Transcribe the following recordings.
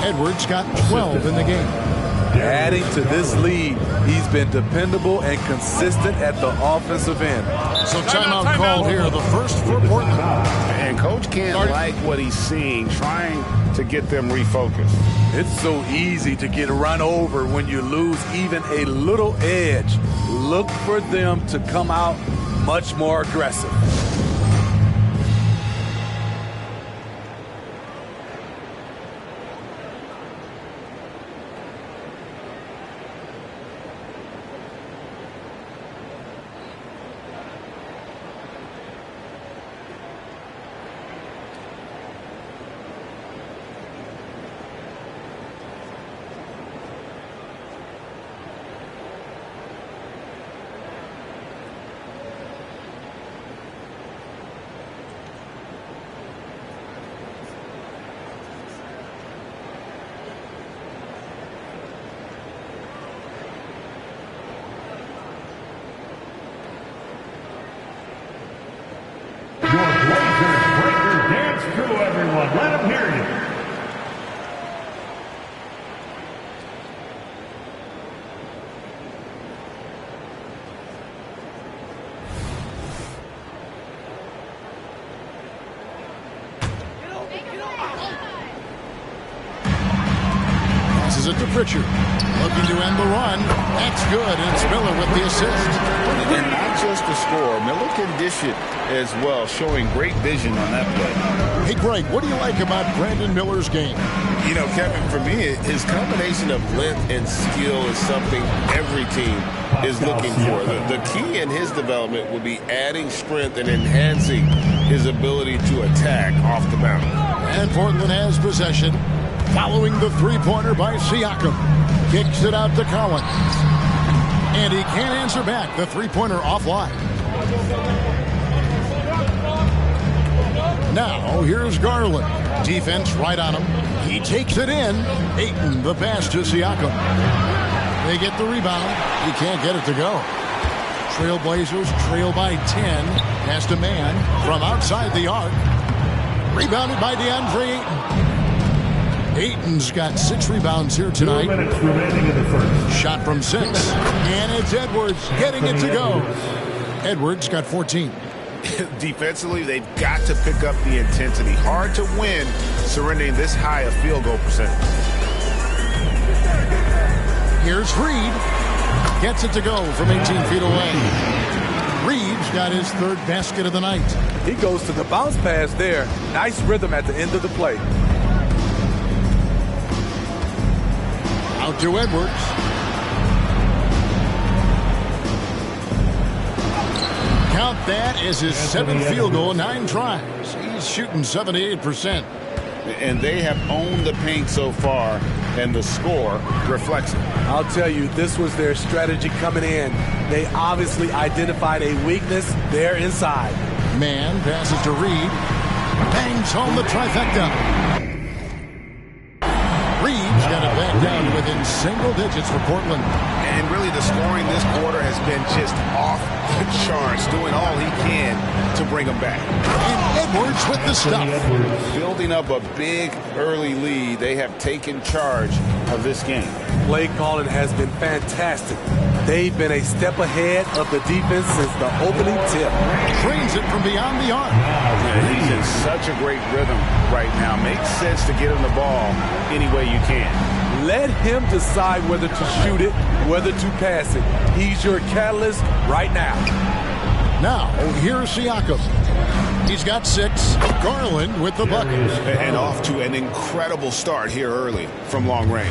Edwards got 12 in the game. Adding to this lead, he's been dependable and consistent at the offensive end. So timeout called here, the first for Portland. And Coach can't like what he's seeing, trying to get them refocused. It's so easy to get run over when you lose even a little edge. Look for them to come out much more aggressive. Let them hear you. Passes it to Pritchard. Looking to end the run. That's good, and it's Miller with the assist. And not just the score. Miller can dish it as well, showing great vision on that play. Hey, Greg, what do you like about Brandon Miller's game? You know, Kevin, for me, his combination of length and skill is something every team is looking for. The key in his development will be adding strength and enhancing his ability to attack off the mountain. And Portland has possession. Following the three-pointer by Siakam. Kicks it out to Collins. And he can't answer back. The three-pointer offline. Now, here's Garland. Defense right on him. He takes it in. Ayton, the pass to Siakam. They get the rebound. He can't get it to go. Trailblazers trail by 10. Pass to Man from outside the arc. Rebounded by DeAndre Ayton. Ayton's got 6 rebounds here tonight. 2 minutes remaining in the first. Shot from 6. And it's Edwards getting it to go. Edwards got 14. Defensively, they've got to pick up the intensity. Hard to win surrendering this high a field goal percentage. Here's Reed. Gets it to go from 18 feet away. Reed's got his 3rd basket of the night. He goes to the bounce pass there. Nice rhythm at the end of the play. Out to Edwards. Count that as his 7th field goal, 9 tries. He's shooting 78%. And they have owned the paint so far, and the score reflects it. I'll tell you, this was their strategy coming in. They obviously identified a weakness there inside. Man passes to Reed. Bangs home the trifecta. Reed's got it back down to within single digits for Portland. And really the scoring this quarter has been just off the charts, doing all he can to bring them back. And Edwards with the stuff. Building up a big early lead, they have taken charge of this game. Play calling has been fantastic. They've been a step ahead of the defense since the opening tip. Trains it from beyond the arc. Yeah, he's in such a great rhythm right now. Makes sense to get him the ball any way you can. Let him decide whether to shoot it, whether to pass it. He's your catalyst right now. Now, here's Siakam. He's got 6. Garland with the bucket. And off to an incredible start here early from long range.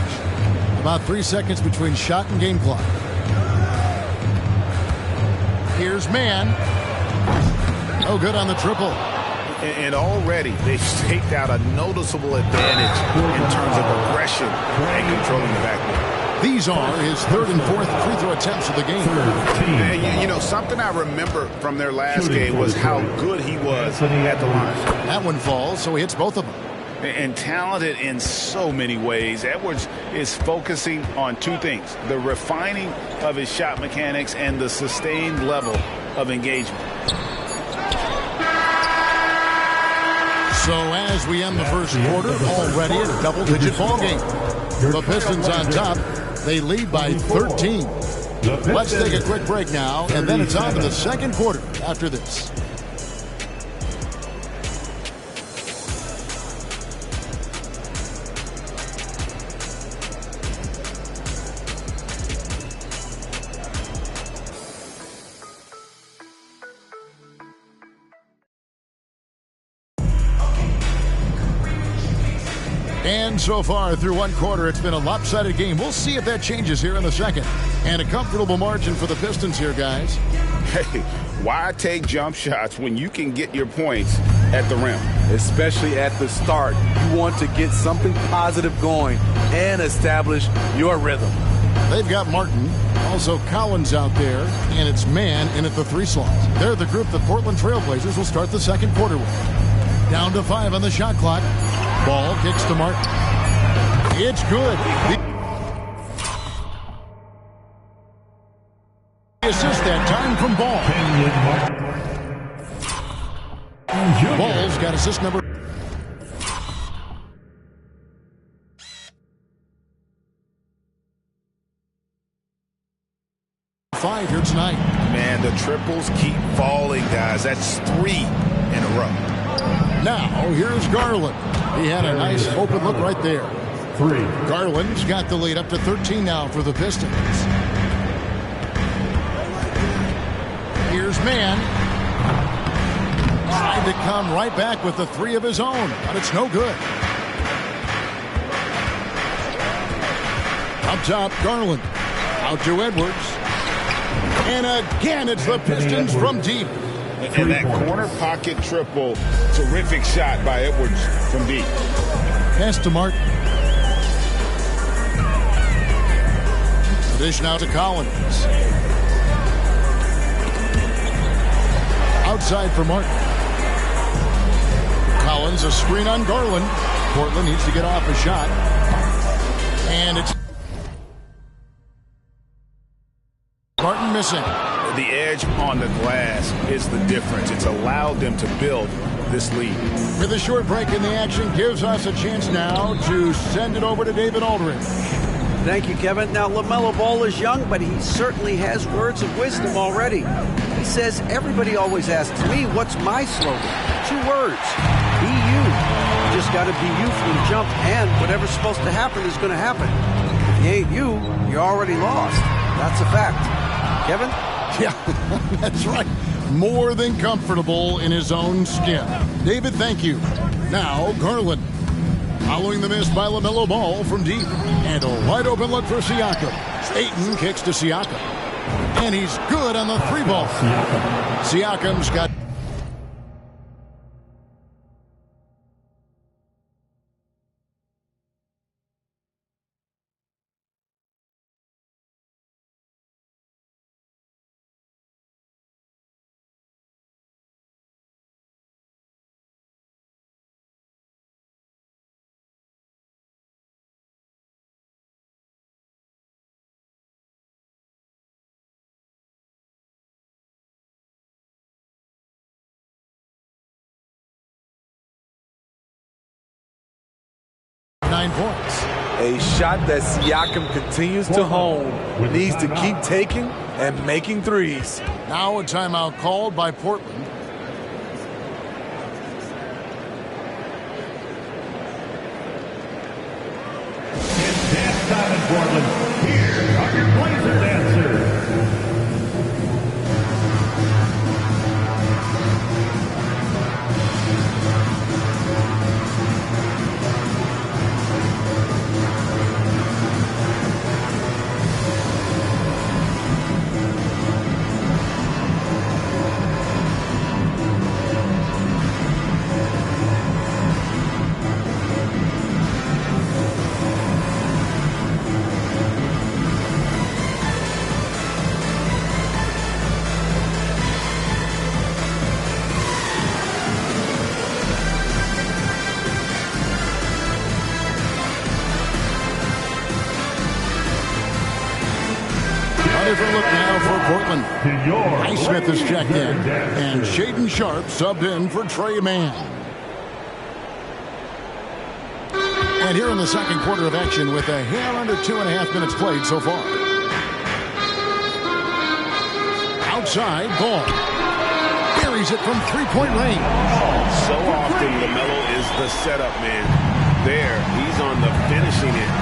About 3 seconds between shot and game clock. Here's Man. Oh, good on the triple. And already they've staked out a noticeable advantage in terms of aggression and controlling the backcourt. These are his 3rd and 4th free throw attempts of the game. And you know, something I remember from their last game was how good he was at the line. That one falls, so he hits both of them. And talented in so many ways. Edwards is focusing on 2 things: the refining of his shot mechanics and the sustained level of engagement. So as we end the first quarter, already a double-digit ball game. The Pistons on top. They lead by 13. Let's take a quick break now, and then it's on to the second quarter after this. And so far through one quarter, it's been a lopsided game. We'll see if that changes here in the second. And a comfortable margin for the Pistons here, guys. Hey, why take jump shots when you can get your points at the rim? Especially at the start. You want to get something positive going and establish your rhythm. They've got Martin, also Collins out there, and it's Mann in at the 3 slot. They're the group that Portland Trailblazers will start the second quarter with. Down to 5 on the shot clock. Ball kicks to Martin. It's good. The assist that time from Ball. Ball's got assist number. Five here tonight. Man, the triples keep falling, guys. That's 3 in a row. Now, here's Garland. He had a nice open look right there. 3. Garland's got the lead up to 13 now for the Pistons. Here's Mann. Tried to come right back with the 3 of his own, but it's no good. Up top, Garland. Out to Edwards. And again, it's the Pistons from deep. And that corner pocket triple, terrific shot by Edwards from deep. Pass to Martin. Dish now to Collins. Outside for Martin. Collins, a screen on Garland. Portland needs to get off a shot. And it's Martin missing. The edge on the glass is the difference. It's allowed them to build this lead. With a short break in the action, gives us a chance now to send it over to David Aldridge. Thank you, Kevin. Now, LaMelo Ball is young, but he certainly has words of wisdom already. He says, everybody always asks me, what's my slogan? 2 words. Be you. You just got to be you from the jump, and whatever's supposed to happen is going to happen. If you ain't you, you're already lost. That's a fact. Kevin? Yeah, that's right. More than comfortable in his own skin. David, thank you. Now, Garland. Following the miss by LaMelo Ball from deep. And a wide open look for Siakam. Ayton kicks to Siakam. And he's good on the 3 ball. Siakam's got... points. A shot that Siakam continues to hone. Needs to keep taking and making threes. Now a timeout called by Portland. It's dance time in Portland. Here are your Blazer dancers. Different look now for Portland. Highsmith is checked in, and Shaedon Sharpe subbed in for Trey Mann. And here in the second quarter of action with a hair under 2.5 minutes played so far. Outside, ball. Buries it from three-point range. So often LaMelo is the setup man. There, he's on the finishing end.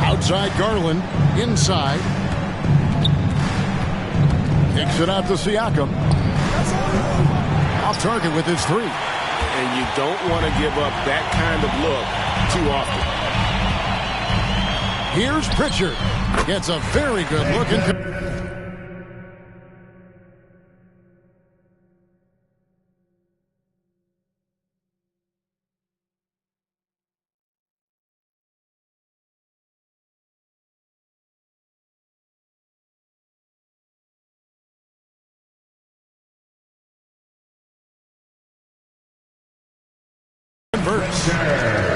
Outside Garland, inside. Kicks it out to Siakam. Off target with his three. And you don't want to give up that kind of look too often. Here's Pritchard. Gets a very good look.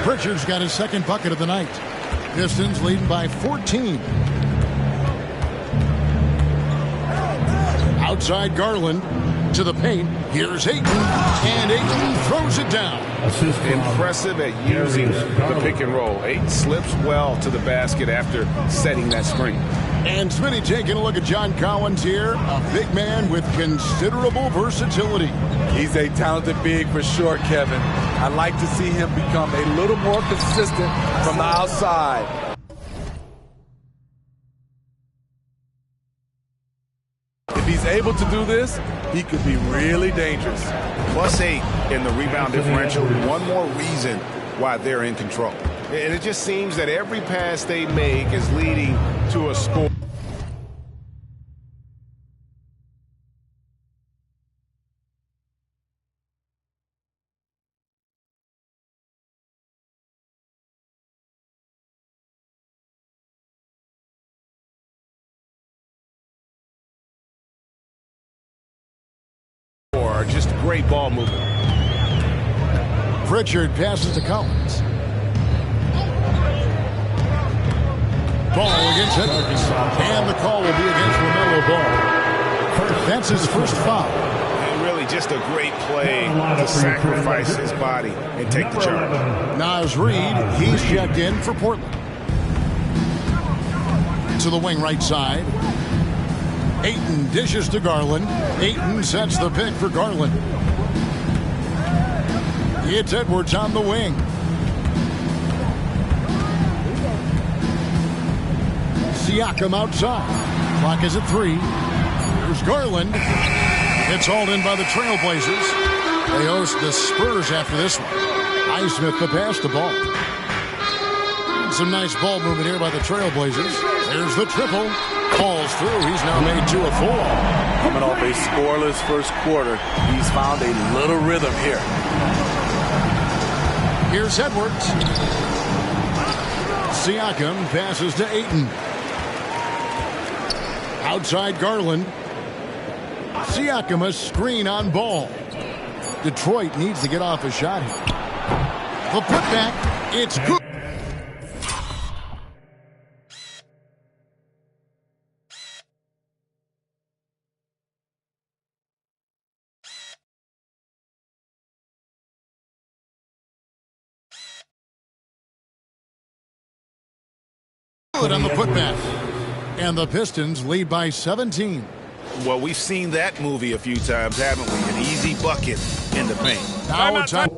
Pritchard's got his second bucket of the night. Pistons leading by 14. Outside Garland to the paint. Here's Ayton. And Ayton throws it down. Impressive at using the pick and roll. Ayton slips well to the basket after setting that screen. And Smitty taking a look at John Collins here. A big man with considerable versatility. He's a talented big for sure, Kevin. I'd like to see him become a little more consistent from the outside. If he's able to do this, he could be really dangerous. +8 in the rebound differential. One more reason why they're in control. And it just seems that every pass they make is leading to a score. Or just great ball movement. Pritchard passes to Collins. Ball against Edwards. And the call will be against LaMelo Ball. That's his first foul. And really just a great play to sacrifice his body and take the charge. Naz Reid, he's checked in for Portland. To the wing right side. Ayton dishes to Garland. Ayton sets the pick for Garland. It's Edwards on the wing. Siakam outside. Clock is at 3. Here's Garland. It's hauled in by the Trailblazers. They host the Spurs after this one. Highsmith the pass to Ball. Some nice ball movement here by the Trailblazers. There's the triple. Falls through. He's now made 2 of 4. Coming off a scoreless first quarter, he's found a little rhythm here. Here's Edwards. Siakam passes to Ayton. Outside Garland. Siakam a screen on Ball. Detroit needs to get off a shot here. The putback. It's good. On the putback. And the Pistons lead by 17. Well, we've seen that movie a few times, haven't we? An easy bucket in the paint. Now time.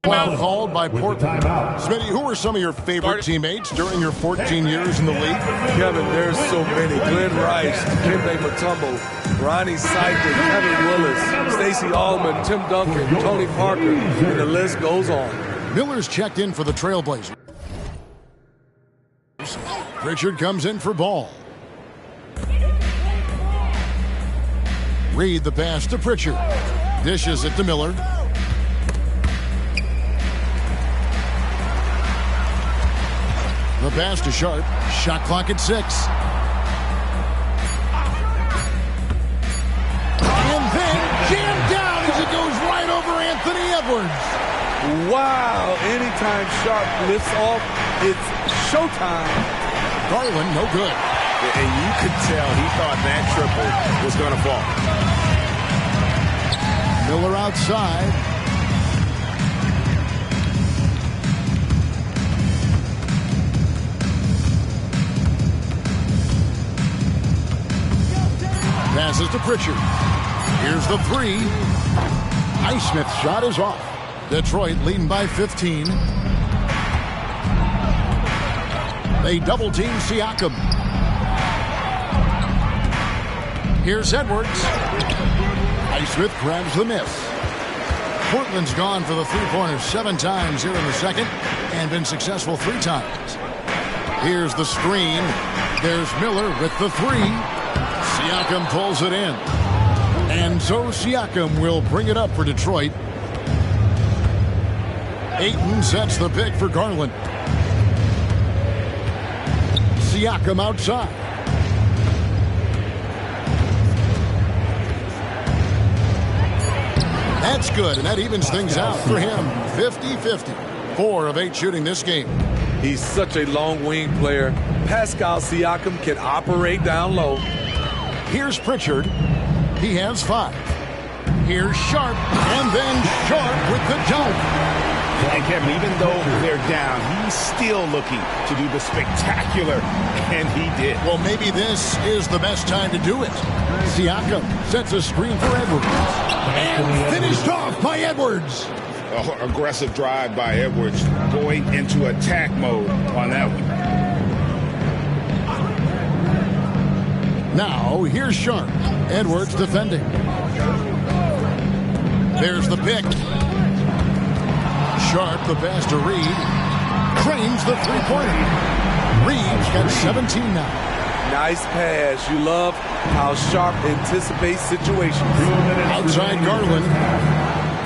Foul called by Portland. Smitty, who were some of your favorite teammates during your 14 years in the league? Kevin, there's so many. Glenn Rice, Dikembe Mutombo, Ronnie Cycling, Kevin Willis, Stacey Allman, Tim Duncan, Tony Parker, and the list goes on. Miller's checked in for the Trailblazers. Pritchard comes in for Ball. Reid the pass to Pritchard. Dishes it to Miller. The pass to Sharp. Shot clock at 6. And then jammed down as it goes right over Anthony Edwards. Wow, anytime Sharp lifts off, it's showtime. Garland, no good. And you could tell he thought that triple was going to fall. Miller outside. Passes to Pritchard. Here's the three. Highsmith's shot is off. Detroit leading by 15. They double team Siakam. Here's Edwards. Highsmith grabs the miss. Portland's gone for the three-pointer 7 times here in the second and been successful 3 times. Here's the screen. There's Miller with the three. Siakam pulls it in. And so Siakam will bring it up for Detroit. Ayton sets the pick for Garland. Siakam outside. That's good, and that evens things out for him. 50-50. 4 of 8 shooting this game. He's such a long wing player. Pascal Siakam can operate down low. Here's Pritchard. He has 5. Here's Sharp, and then Sharp with the dunk. And Kevin, even though they're down, he's still looking to do the spectacular, and he did. Well, maybe this is the best time to do it. Siakam sets a screen for Edwards. And finished off by Edwards. Aggressive drive by Edwards, going into attack mode on that one. Now, here's Sharp. Edwards defending. There's the pick. Sharp, the pass to Reed. Cranes the three-pointer. Reed's got 17 now. Nice pass. You love how Sharp anticipates situations. Outside Garland.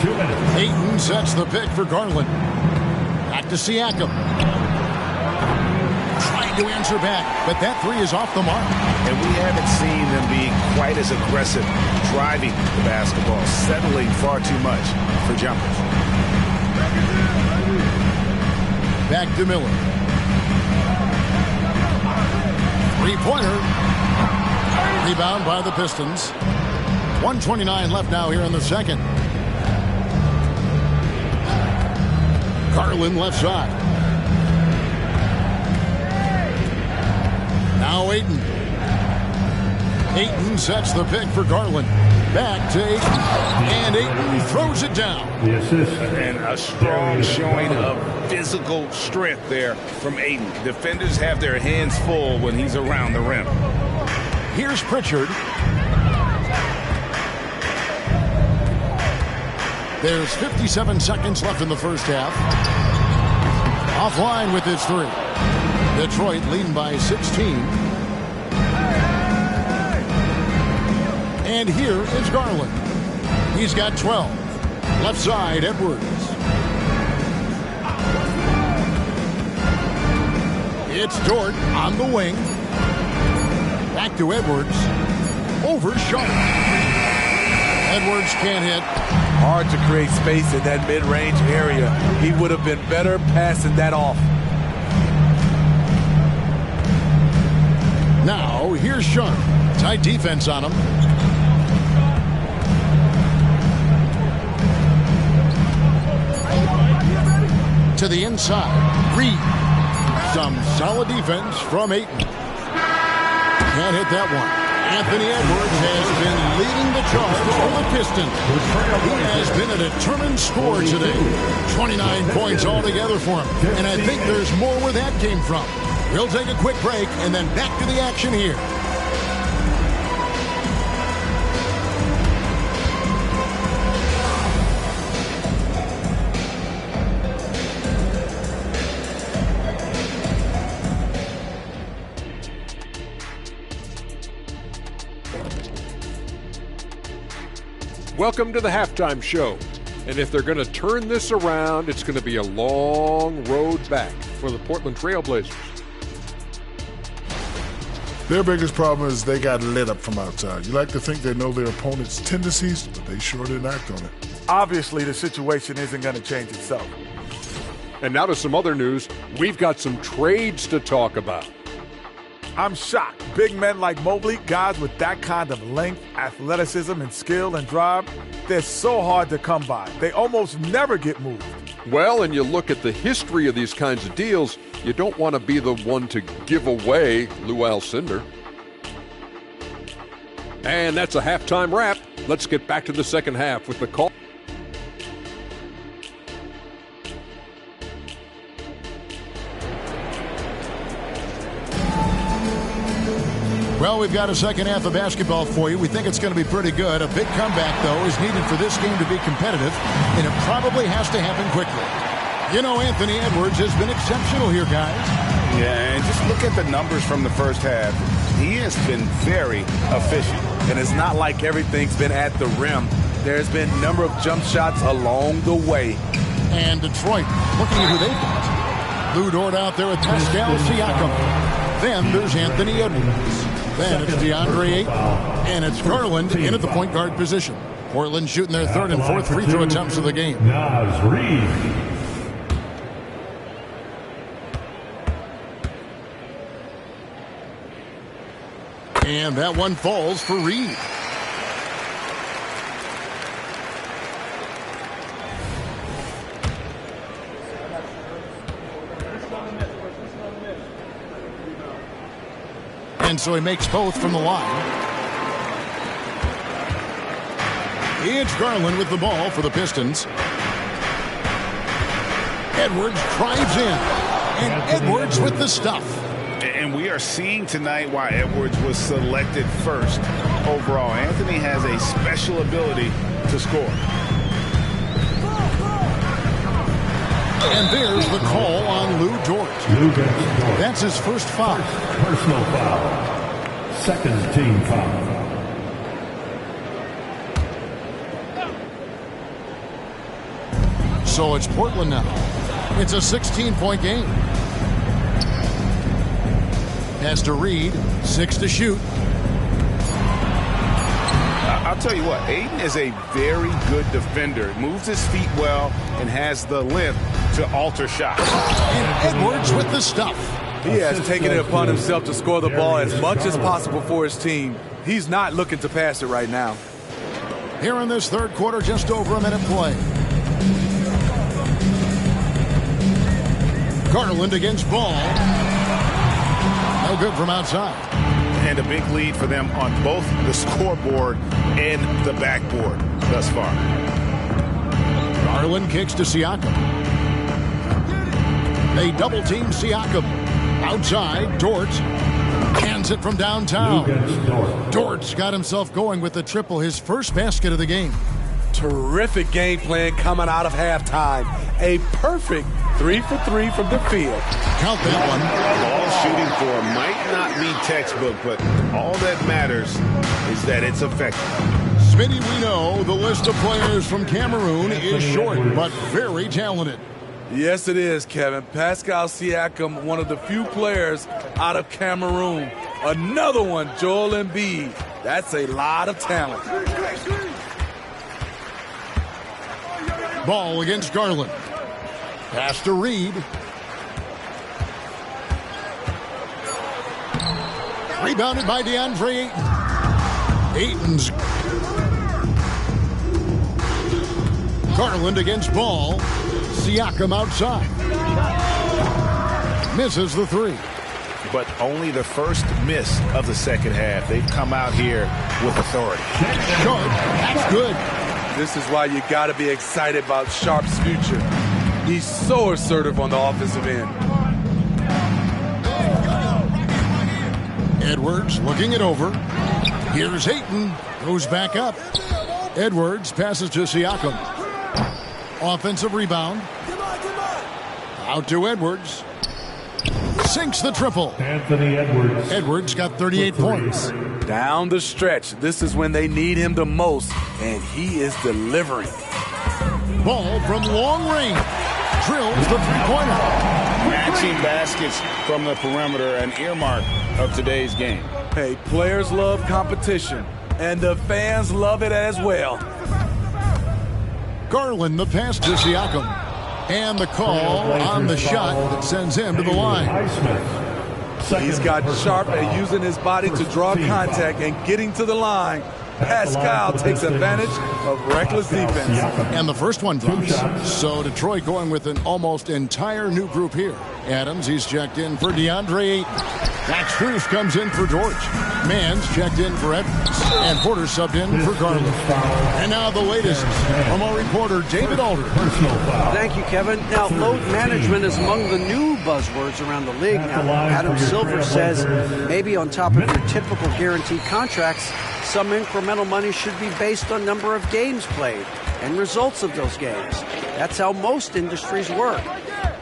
2 minutes. Ayton sets the pick for Garland. Back to Siakam. Trying to answer back, but that three is off the mark. And we haven't seen them be quite as aggressive driving the basketball, settling far too much for jumpers. Back to Miller. Three-pointer. Rebound by the Pistons. 1:29 left now here in the second. Garland left side. Now Ayton. Ayton sets the pick for Garland. Back to Ayton. And Ayton throws it down. The assist. And a strong showing of physical strength there from Ayton. Defenders have their hands full when he's around the rim. Here's Pritchard. There's 57 seconds left in the first half. Offline with his three. Detroit leading by 16. And here is Garland. He's got 12. Left side, Edwards. It's Dort on the wing. Back to Edwards. Over Sharp. Edwards can't hit. Hard to create space in that mid-range area. He would have been better passing that off. Now, here's Sharp. Tight defense on him. To the inside. Reed. Some solid defense from Ayton. Can't hit that one. Anthony Edwards has been leading the charge for the Pistons. He has been a determined scorer today. 29 points altogether for him. And I think there's more where that came from. We'll take a quick break and then back to the action here. Welcome to the halftime show. And if they're going to turn this around, it's going to be a long road back for the Portland Trail Blazers. Their biggest problem is they got lit up from outside. You like to think they know their opponent's tendencies, but they sure didn't act on it. Obviously, the situation isn't going to change itself. And now to some other news. We've got some trades to talk about. I'm shocked. Big men like Mobley, guys with that kind of length, athleticism, and skill and drive, they're so hard to come by. They almost never get moved. Well, and you look at the history of these kinds of deals, you don't want to be the one to give away Lew Alcindor. And that's a halftime wrap. Let's get back to the second half with the call. Well, we've got a second half of basketball for you. We think it's going to be pretty good. A big comeback, though, is needed for this game to be competitive, and it probably has to happen quickly. You know, Anthony Edwards has been exceptional here, guys. Yeah, and just look at the numbers from the first half. He has been very efficient. And it's not like everything's been at the rim. There's been a number of jump shots along the way. And Detroit, looking at who they've got. Lou Dort out there with Pascal Siakam. Then there's Anthony Edwards. Then it's DeAndre Ayton, and it's Garland in at the point guard position. Portland shooting their third and fourth free throw attempts of the game. Naz Reid. And that one falls for Reid. And so he makes both from the line. It's Garland with the ball for the Pistons. Edwards drives in. And Edwards with the stuff. And we are seeing tonight why Edwards was selected first overall. Anthony has a special ability to score. And there's the call on Lou Dort. That's his first foul. Personal foul. Second team foul. So it's Portland now. It's a 16-point game. Pass to Reid, 6 to shoot. I'll tell you what, Ayton is a very good defender. Moves his feet well and has the length to alter shots. And Edwards with the stuff. He has taken it upon himself to score the ball as much as possible for his team. He's not looking to pass it right now. Here in this third quarter, just over a minute play. Garland against Ball. No good from outside. And a big lead for them on both the scoreboard and the backboard thus far. Garland kicks to Siakam. They double team Siakam. Outside, Dort hands it from downtown. Dort's got himself going with the triple, his first basket of the game. Terrific game plan coming out of halftime. A perfect 3 for 3 from the field. Count that one. Ball shooting for might not be textbook, but all that matters is that it's effective. Smitty, we know the list of players from Cameroon is short, but very talented. Yes, it is, Kevin. Pascal Siakam, one of the few players out of Cameroon. Another one, Joel Embiid. That's a lot of talent. Ball against Garland. Pass to Reid. Rebounded by DeAndre Ayton. Ayton's. Garland against Ball. Siakam outside. Misses the three. But only the first miss of the second half. They've come out here with authority. Sharp, that's good. This is why you got to be excited about Sharp's future. He's so assertive on the offensive end. Edwards looking it over. Here's Ayton. Goes back up. Edwards passes to Siakam. Offensive rebound. Out to Edwards. Sinks the triple. Anthony Edwards. Edwards got 38 points. Down the stretch, this is when they need him the most, and he is delivering. Ball from long range. Drills the three-pointer. Matching baskets from the perimeter, an earmark of today's game. Hey, players love competition, and the fans love it as well. Garland the pass to Siakam. And the call on the shot that sends him to the line. He's got Sharp at using his body to draw contact and getting to the line. Pascal takes advantage of reckless defense. And the first one drops. So Detroit going with an almost entire new group here. Adams, he's checked in for DeAndre Ayton. Max Strus comes in for George. Mann's checked in for Edwards. And Porter subbed in for Garland. And now the latest from our reporter, David Alder. Thank you, Kevin. Now, load management is among the new buzzwords around the league. Now, Adam Silver says maybe on top of your typical guaranteed contracts, some incremental money should be based on number of games played and results of those games. That's how most industries work.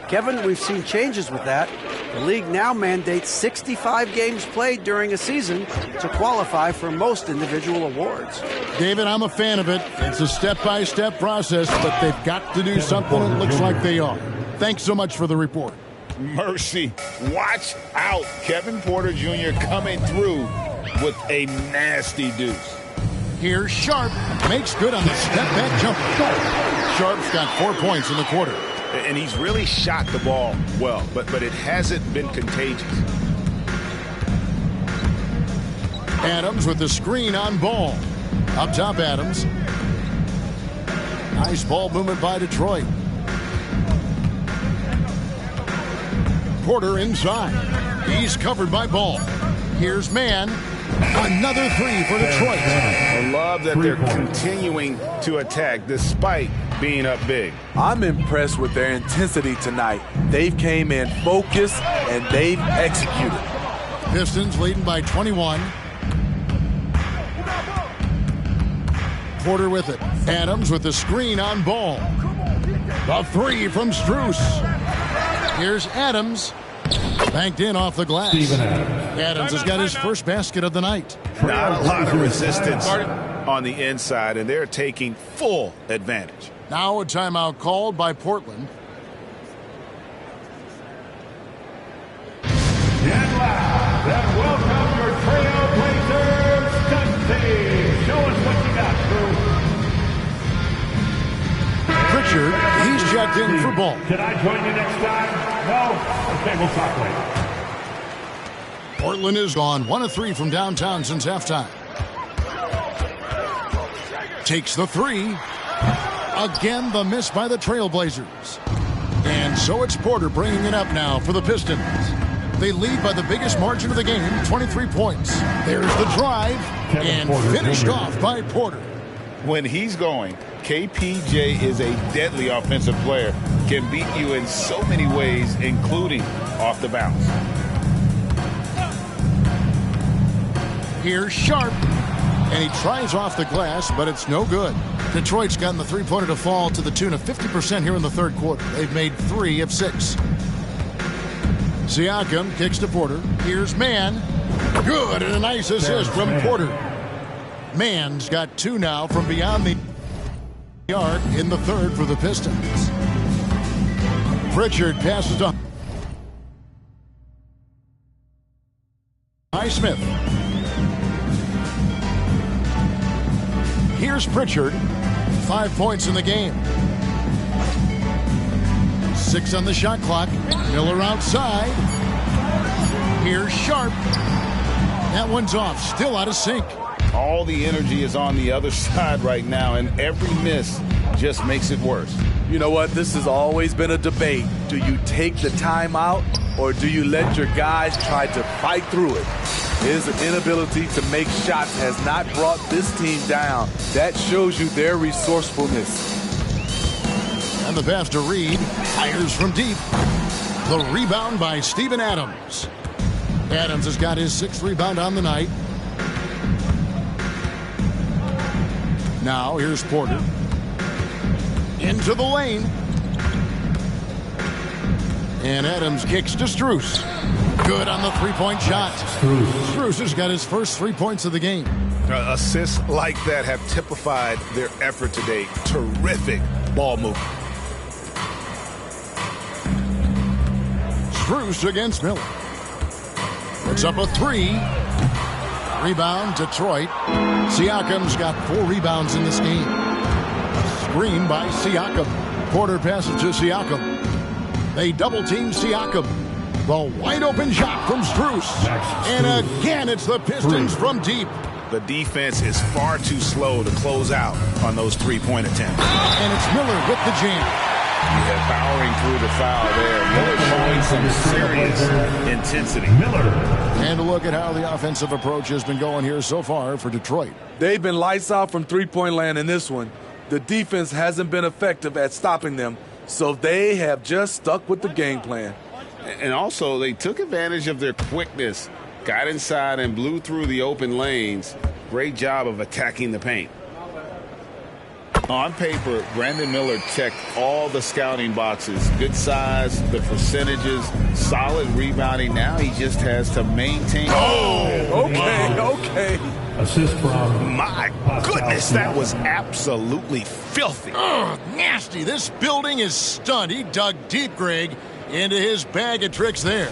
Kevin, we've seen changes with that. The league now mandates 65 games played during a season to qualify for most individual awards. David, I'm a fan of it. It's a step-by-step process, but they've got to do something. It looks like they are. Thanks so much for the report. Mercy. Watch out. Kevin Porter Jr. coming through with a nasty deuce. Here's Sharp. Makes good on the step-back jumper. Sharp's got 4 points in the quarter. And he's really shot the ball well, but it hasn't been contagious. Adams with the screen on Ball. Up top, Adams. Nice ball movement by Detroit. Porter inside. He's covered by Ball. Here's Mann. Another three for Detroit. I love that they're continuing to attack despite being up big. I'm impressed with their intensity tonight. They've came in focused and they've executed. Pistons leading by 21. Porter with it. Adams with the screen on Ball. The three from Strus. Here's Adams. Banked in off the glass. Adams has got his first basket of the night. Not a lot of resistance on the inside, and they're taking full advantage. Now a timeout called by Portland. And last, and welcome your Trailblazers Dusty. Show us what you got, Drew. Pritchard, he's checked in for Ball. Can I join you next time? No? Okay, we'll talk later. Portland is gone 1 of 3 from downtown since halftime. Takes the three. Again, the miss by the Trailblazers. And so it's Porter bringing it up now for the Pistons. They lead by the biggest margin of the game, 23 points. There's the drive, and finished off by Porter. When he's going, KPJ is a deadly offensive player. Can beat you in so many ways, including off the bounce. Here's Sharp, and he tries off the glass, but it's no good. Detroit's gotten the three-pointer to fall to the tune of 50% here in the third quarter. They've made 3 of 6. Siakam kicks to Porter. Here's Mann. Good, and a nice assist from Porter. Mann's got 2 now from beyond the arc in the third for the Pistons. Pritchard passes to Highsmith. Here's Pritchard. 5 points in the game. 6 on the shot clock. Miller outside. Here's Sharp. That one's off. Still out of sync. All the energy is on the other side right now, and every miss just makes it worse. You know what? This has always been a debate. Do you take the timeout or do you let your guys try to fight through it? His inability to make shots has not brought this team down. That shows you their resourcefulness. And the pass to Reed. Fires from deep. The rebound by Steven Adams. Adams has got his 6th rebound on the night. Now here's Porter. Into the lane. And Adams kicks to Strus. Good on the three-point shot. Strus has got his first 3 points of the game. Assists like that have typified their effort today. Terrific ball movement. Strus against Miller. Puts up a 3. Rebound, Detroit. Siakam's got 4 rebounds in this game. Screen by Siakam. Porter passes to Siakam. They double-team Siakam. The wide open shot from Strus. And again, it's the Pistons from deep. The defense is far too slow to close out on those three-point attempts. And it's Miller with the jam. You have powering through the foul there. Miller showing some serious intensity. And a look at how the offensive approach has been going here so far for Detroit. They've been lights out from three-point land in this one. The defense hasn't been effective at stopping them, so they have just stuck with the game plan. And also, they took advantage of their quickness, got inside and blew through the open lanes. Great job of attacking the paint. On paper, Brandon Miller checked all the scouting boxes. Good size, the percentages, solid rebounding. Now he just has to maintain. Okay. Assist from. My goodness, that was absolutely filthy. Ugh, nasty. This building is stunned. He dug deep, Greg, into his bag of tricks there.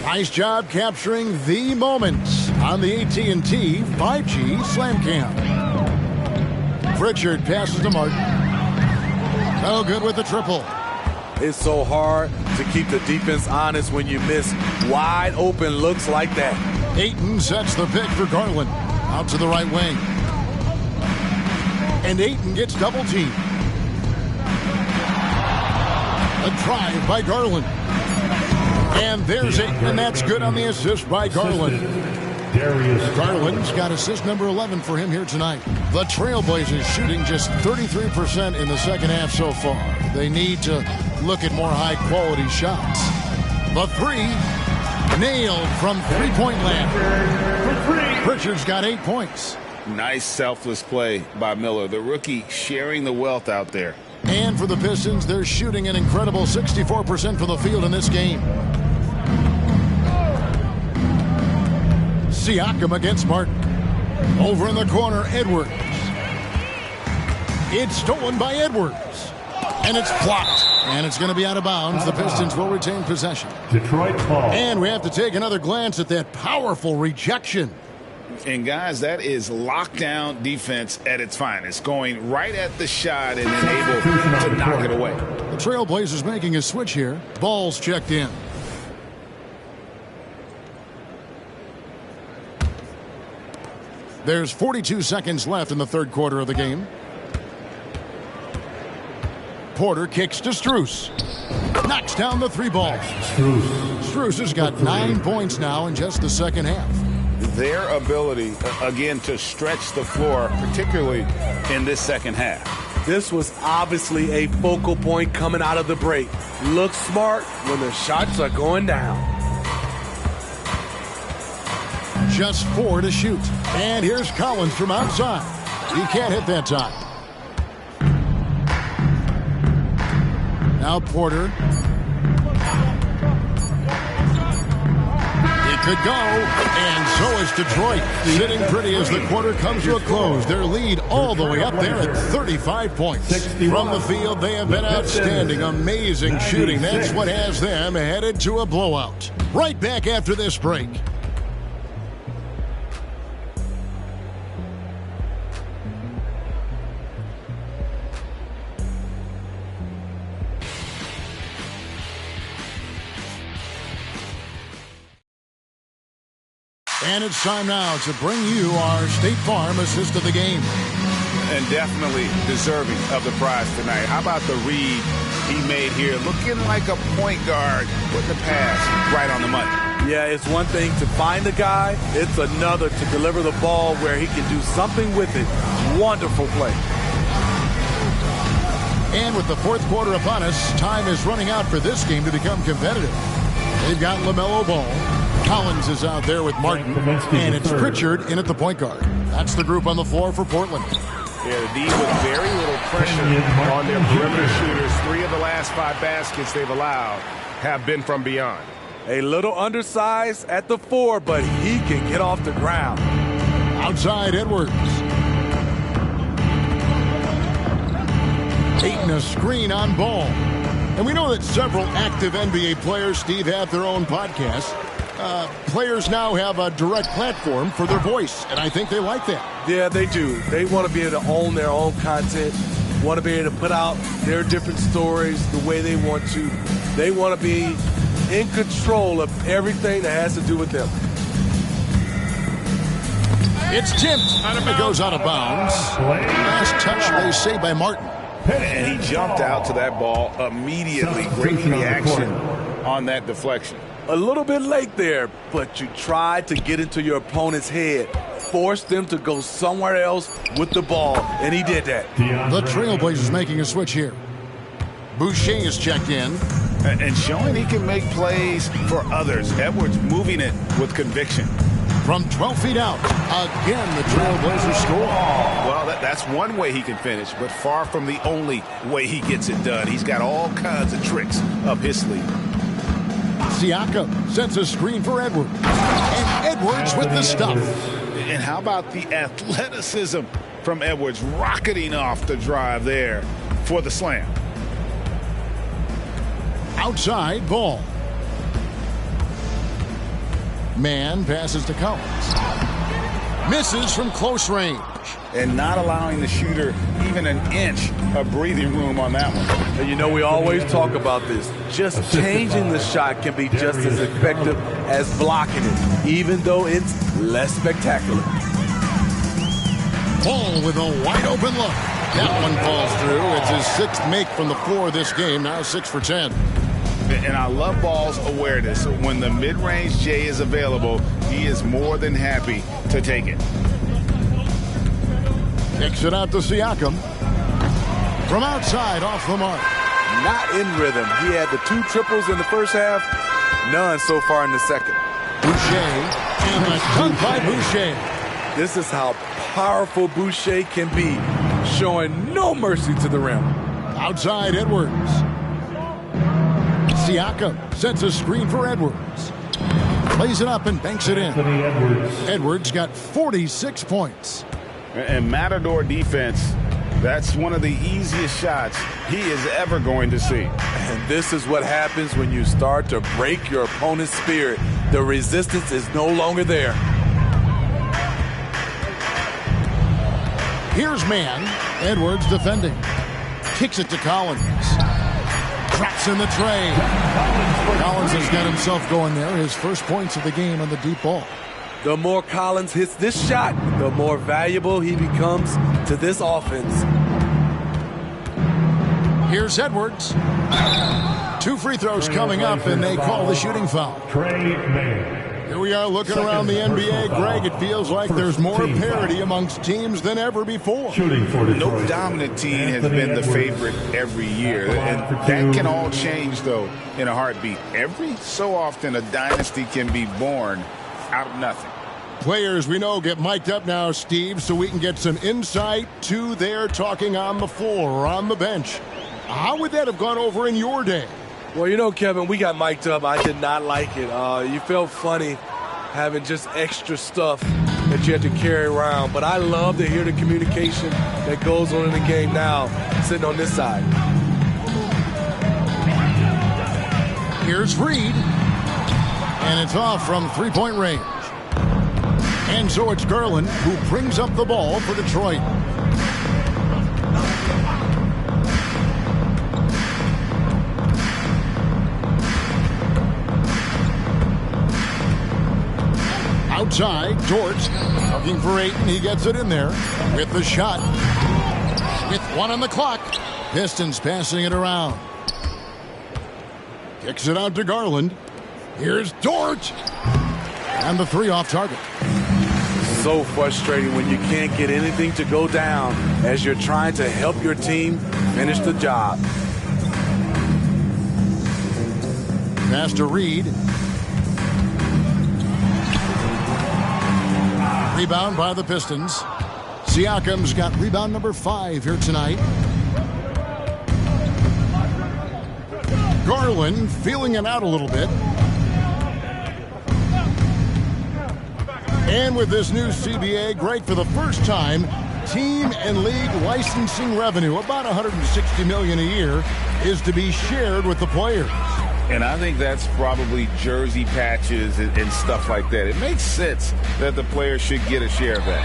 Nice job capturing the moments on the AT&T 5G Slam Cam. Pritchard passes to Martin. No good with the triple. It's so hard to keep the defense honest when you miss wide open looks like that. Ayton sets the pick for Garland. Out to the right wing. And Ayton gets double teamed. A drive by Garland. And there's Ayton, and that's good on the assist by Garland. Garland's got assist number 11 for him here tonight. The Trailblazers shooting just 33% in the second half so far. They need to look at more high-quality shots. The three nailed from three-point land. Pritchard's got 8 points. Nice selfless play by Miller, the rookie sharing the wealth out there. And for the Pistons, they're shooting an incredible 64% from the field in this game. Siakam against Martin. Over in the corner, Edwards. It's stolen by Edwards. And it's blocked. And it's going to be out of bounds. The Pistons will retain possession. Detroit ball. And we have to take another glance at that powerful rejection. And, guys, that is lockdown defense at its finest. Going right at the shot and then able to knock it away. The Trailblazers making a switch here. Ball's checked in. There's 42 seconds left in the third quarter of the game. Porter kicks to Strus. Knocks down the three ball. Strus has got 9 points now in just the second half. Their ability, again, to stretch the floor, particularly in this second half. This was obviously a focal point coming out of the break. Look smart when the shots are going down. Just 4 to shoot. And here's Collins from outside. He can't hit that time. Now Porter. It could go. And so is Detroit. Sitting pretty as the quarter comes to a close. Their lead all the way up there at 35 points. From the field, they have been outstanding. Amazing shooting. That's what has them headed to a blowout. Right back after this break. And it's time now to bring you our State Farm assist of the game. And definitely deserving of the prize tonight. How about the read he made here? Looking like a point guard with the pass right on the money. Yeah, it's one thing to find the guy. It's another to deliver the ball where he can do something with it. Wonderful play. And with the fourth quarter upon us, time is running out for this game to become competitive. They've got LaMelo Ball. Collins is out there with Martin, and it's Pritchard in at the point guard. That's the group on the floor for Portland. Yeah, the D with very little pressure on their perimeter shooters. 3 of the last 5 baskets they've allowed have been from beyond. A little undersized at the 4, but he can get off the ground. Outside Edwards. Ayton a screen on Ball. And we know that several active NBA players, Steve, have their own podcasts. Players now have a direct platform for their voice, and I think they like that. Yeah, they do. They want to be able to own their own content, want to be able to put out their different stories the way they want to. They want to be in control of everything that has to do with them. It's tipped. It goes out of bounds. Last touch, they say, by Martin. And he jumped out to that ball immediately. Great reaction on that deflection. A little bit late there, but you tried to get into your opponent's head. Force them to go somewhere else with the ball, and he did that. The Trailblazers making a switch here. Boucher is checked in. And showing he can make plays for others. Edwards moving it with conviction. From 12 feet out, again the Trailblazers score. Well, that's one way he can finish, but far from the only way he gets it done. He's got all kinds of tricks up his sleeve. Siakam sets a screen for Edwards. And Edwards with the stuff. And how about the athleticism from Edwards rocketing off the drive there for the slam. Outside Ball. Man passes to Collins. Misses from close range. And not allowing the shooter even an inch of breathing room on that one. And you know, we always talk about this. Just changing the shot can be just as effective as blocking it, even though it's less spectacular. Ball with a wide open look. That one falls through. It's his 6th make from the floor this game, now 6 for 10. And I love Ball's awareness. When the mid-range J is available, he is more than happy to take it. Kicks it out to Siakam. From outside, off the mark. Not in rhythm. He had the 2 triples in the first half, none so far in the second. Boucher, and a dunk by Boucher. This is how powerful Boucher can be, showing no mercy to the rim. Outside, Edwards. Siakam sets a screen for Edwards. Plays it up and banks it in. Edwards got 46 points. And Matador defense, that's one of the easiest shots he is ever going to see. And this is what happens when you start to break your opponent's spirit. The resistance is no longer there. Here's Man. Edwards defending. Kicks it to Collins. Drops in the tray. Collins has got himself going there. His first points of the game on the deep ball. The more Collins hits this shot, the more valuable he becomes to this offense. Here's Edwards. 2 free throws coming up, and they call the shooting foul. Here we are looking around the NBA. Greg, it feels like there's more parity amongst teams than ever before. No dominant team has been the favorite every year. And that can all change, though, in a heartbeat. Every so often, a dynasty can be born out of nothing. Players we know get mic'd up now, Steve, so we can get some insight to their talking on the floor or on the bench. How would that have gone over in your day? Well, you know, Kevin, we got mic'd up. I did not like it. You felt funny having just extra stuff that you had to carry around. But I love to hear the communication that goes on in the game now, sitting on this side. Here's Reed. And it's off from three-point range. And so it's Garland who brings up the ball for Detroit. Outside, George looking for Ayton. He gets it in there with the shot. With 1 on the clock. Pistons passing it around. Kicks it out to Garland. Here's George. And the 3 off target. So frustrating when you can't get anything to go down as you're trying to help your team finish the job. Pass to Reed. Rebound by the Pistons. Siakam's got rebound number 5 here tonight. Garland feeling it out a little bit. And with this new CBA, Greg, for the first time, team and league licensing revenue, about $160 million a year, is to be shared with the players. And I think that's probably jersey patches and stuff like that. It makes sense that the players should get a share of that.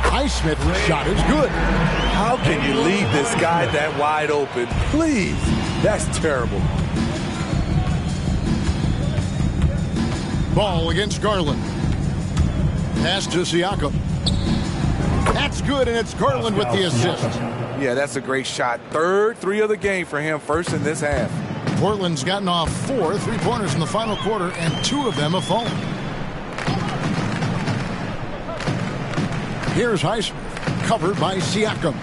Highsmith's shot is good. How can you leave this guy that wide open? Please. That's terrible. Ball against Garland. Pass to Siakam. That's good, and it's Garland with the assist. Yeah, that's a great shot. Third 3 of the game for him, first in this half. Portland's gotten off 4 3-pointers in the final quarter, and 2 of them have fallen. Here's Highsmith, covered by Siakam.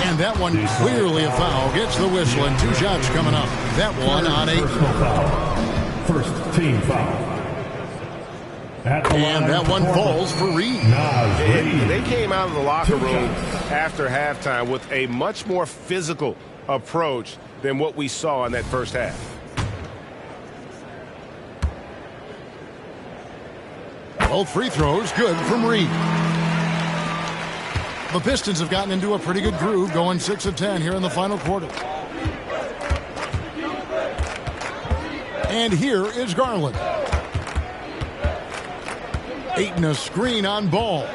And that one clearly a foul. Gets the whistle, and 2 shots coming up. That one on 8. First team foul. And that one falls for Reed. They came out of the locker room after halftime with a much more physical approach than what we saw in that first half. Both free throws good from Reed. The Pistons have gotten into a pretty good groove, going 6 of 10 here in the final quarter. And here is Garland. Ayton a screen on Ball.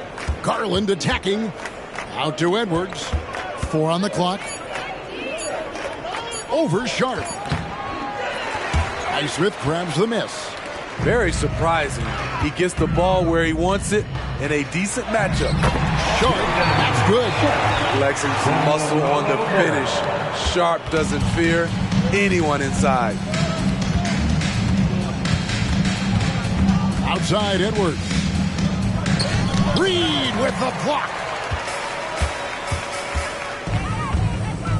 Garland attacking. Out to Edwards. 4 on the clock. Over Sharp. Highsmith grabs the miss. Very surprising. He gets the ball where he wants it in a decent matchup. Sharp, that's good. Flexing some muscle on the finish. Sharp doesn't fear anyone inside. Outside Edwards. Reed with the block.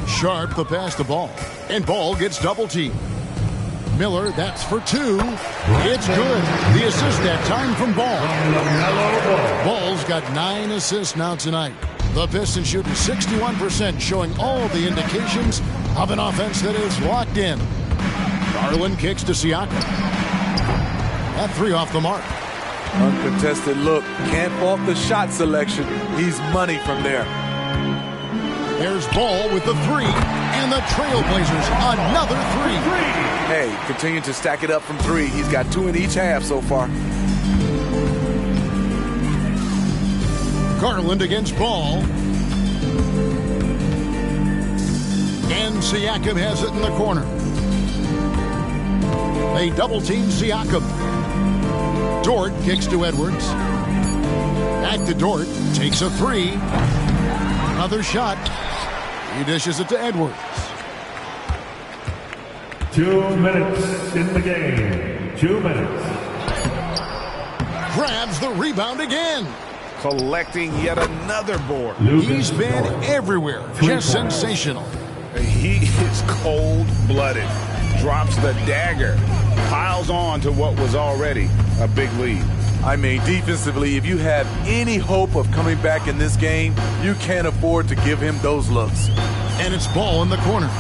Sharp the pass to Ball. And Ball gets double teamed. Miller, that's for 2. It's good. The assist that time from Ball. Ball's got 9 assists now tonight. The Pistons shooting 61%, showing all the indications of an offense that is locked in. Garland kicks to Siakam. That 3 off the mark. Uncontested look. Can't fault the shot selection. He's money from there. There's Ball with the 3. And the Trailblazers, another 3. Hey, continue to stack it up from 3. He's got 2 in each half so far. Garland against Ball. And Siakam has it in the corner. They double team Siakam. Dort kicks to Edwards. Back to Dort. Takes a 3. Another shot. He dishes it to Edwards. 2 minutes in the game. 2 minutes. Grabs the rebound again. Collecting yet another board. He's been everywhere. Just sensational. He is cold-blooded. Drops the dagger. Piles on to what was already a big lead. I mean, defensively, if you have any hope of coming back in this game, you can't afford to give him those looks. And it's Ball in the corner.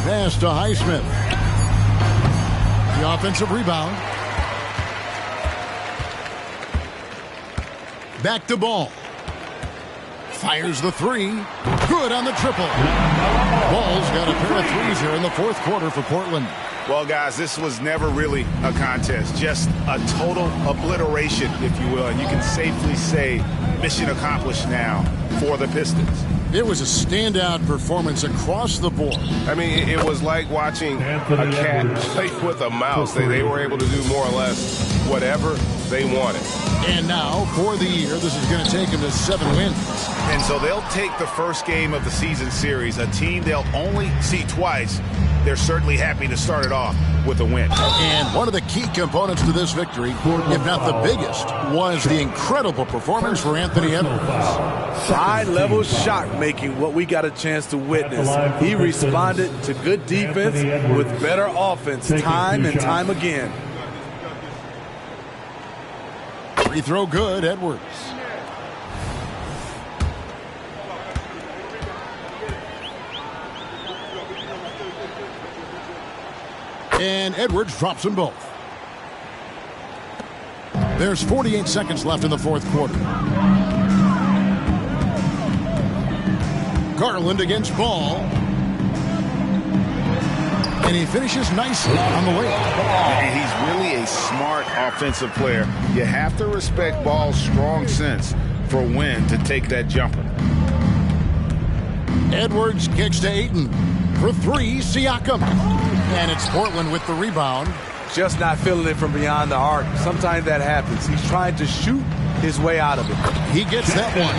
Pass to Highsmith. The offensive rebound. Back to Ball. Fires the 3. Good on the triple. Ball's got a pair of 3s here in the 4th quarter for Portland. Well, guys, this was never really a contest. Just a total obliteration, if you will. And you can safely say mission accomplished now for the Pistons. It was a standout performance across the board. I mean, it was like watching a cat play with a mouse. They were able to do more or less whatever they wanted. And now, for the year, this is going to take them to 7 wins. And so they'll take the first game of the season series, a team they'll only see twice. They're certainly happy to start it off with a win. And one of the key components to this victory, if not the biggest, was the incredible performance for Anthony Edwards. High-level shot making, what we got a chance to witness. He responded to good defense with better offense time and time again. Free throw good, Edwards. And Edwards drops them both. There's 48 seconds left in the 4th quarter. Garland against Ball. And he finishes nicely on the way. And he's really a smart offensive player. You have to respect Ball's strong sense for when to take that jumper. Edwards kicks to Ayton. For 3, Siakam. And it's Portland with the rebound. Just not feeling it from beyond the arc. Sometimes that happens. He's trying to shoot his way out of it. He gets that one.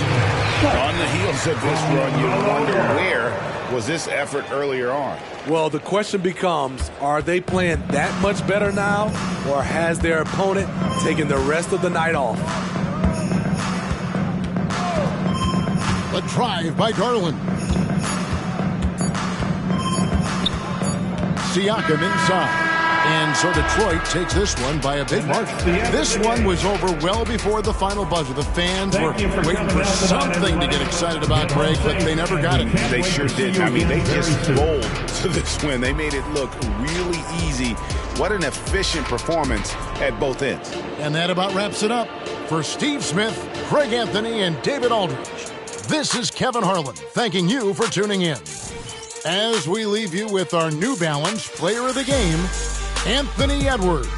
On the heels of this run, you wonder where was this effort earlier on? Well, the question becomes, are they playing that much better now, or has their opponent taken the rest of the night off? The drive by Garland. Siakam inside. And so Detroit takes this one by a big margin. This one was over well before the final buzzer. The fans were waiting for something to get excited about, Greg, but they never got it. They sure did. I mean, they just rolled to this win. They made it look really easy. What an efficient performance at both ends. And that about wraps it up. For Steve Smith, Craig Anthony, and David Aldridge, this is Kevin Harlan thanking you for tuning in. as we leave you with our New Balance Player of the Game, Anthony Edwards.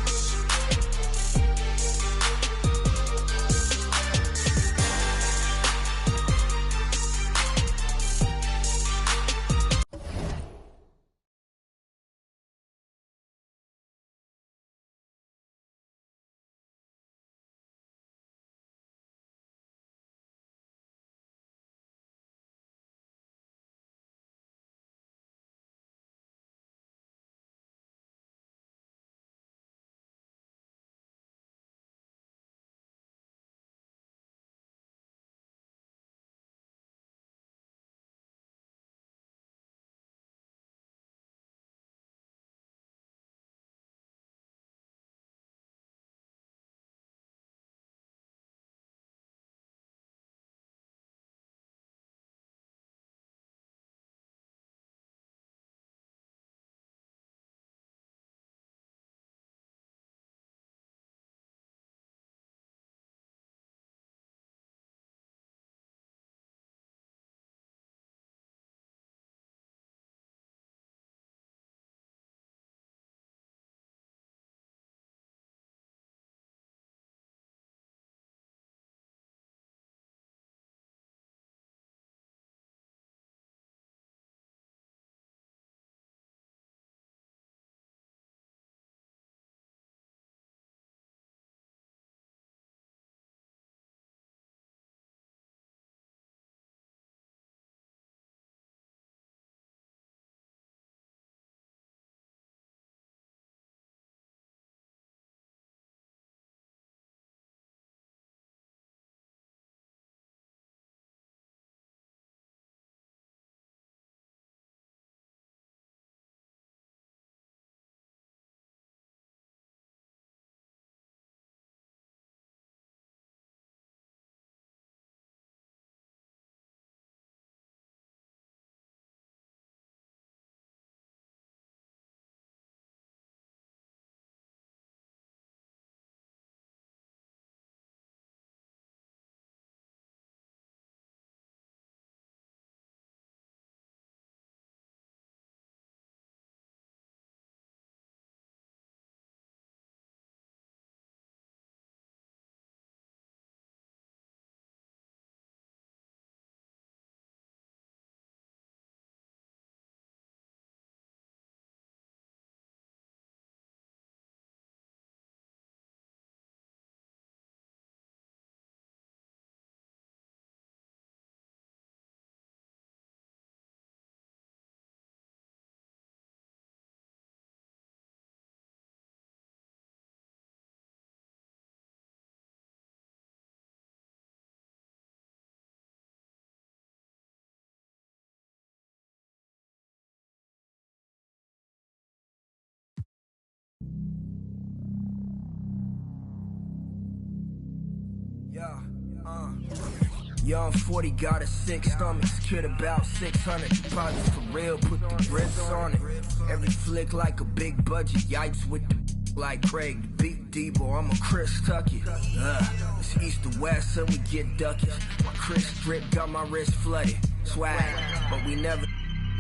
Young 40 got a sick stomach, kid about 600 deposits for real, put the grips on it. Every flick like a big budget, yikes with the like Craig, the beat Debo, I'm a Chris Tucky. It's east to west and we get duckies. My Chris strip got my wrist flooded, swag, but we never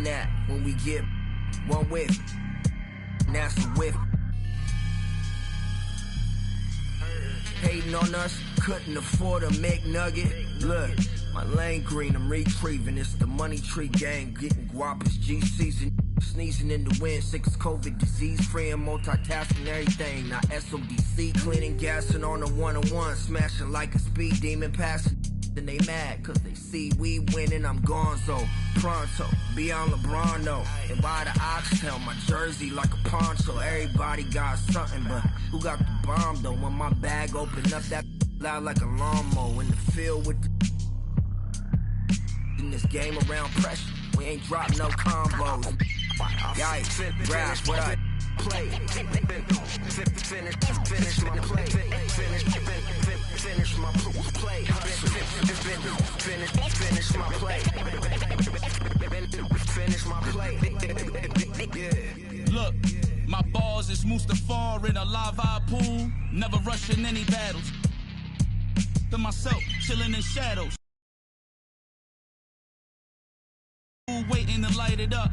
that when we get one whiff, that's a whiff. Hating on us, couldn't afford a McNugget. Look, my lane green, I'm retrieving. It's the money tree gang, getting guap, it's G season. Sneezing in the wind, sick as COVID, disease free and multitasking everything. Now SODC, cleaning, gassing on the one-on-one, smashing like a speed demon, passing. Then they mad, cause they see we winning, I'm gonzo. Pronto, beyond LeBron, though. And by the oxtail, my jersey like a poncho. Everybody got something, but who got the bomb, though? When my bag open up, that loud like a lawnmower. In the field with the in this game around pressure, we ain't drop no combos. Yikes, grasp what I play. Finish my play. Finish my play. Finish my play. Finish my play. Look, my balls is Mustafar in a lava pool. Never rushing any battles. To myself, chilling in shadows. Waiting to light it up.